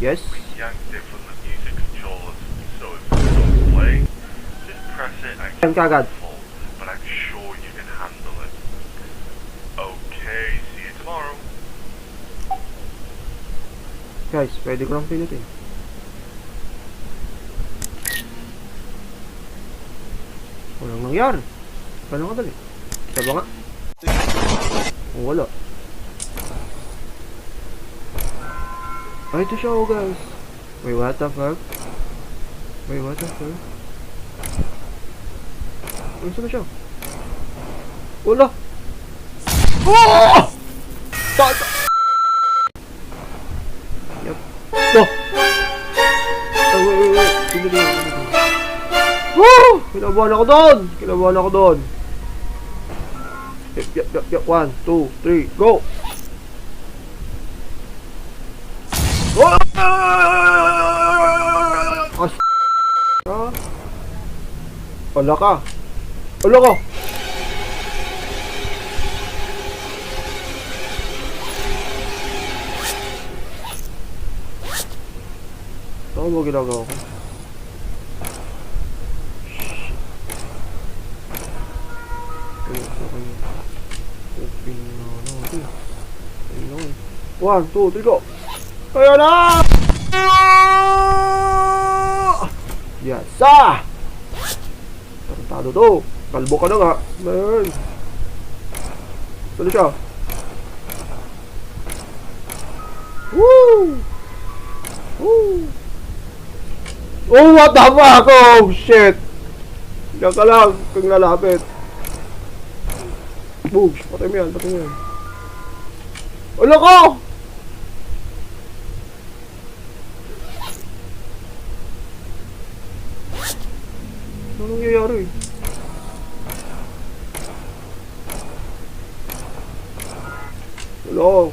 Yes? We yanked it from the music controllers, so if it stops playing, just press it and Yan kagad. full, but I'm sure you can handle it. Okay, see you tomorrow. Guys, pwede ko lang pinutin. Walang nangyari. Paano ka dali? Saba nga. Oh, wala. Ay, ito siya, oh guys. Wait, what the fuck? Wait, what the fuck? Ano saan na siya? Wala! Oh! Yep. No! Oh, wait. Sindali. Woo! Kinabahan ako doon! Kinabahan ako doon! Yep. 1, 2, 3, go! Oh! Wala ka! Wala ka! Ano ba ginagawa ko? Open na natin. 1, 2, 3, go! Kaya na! Yes, ah! Tarantado to. Kalbo ka na nga. Man. Saan siya? Woo! Woo! Oh, what the fuck? Oh, shit! Diyan ka lang kung lalapit. Boogs, patay mo yan, patay mo yan. Wala ko! Ano nangyayari? Hello?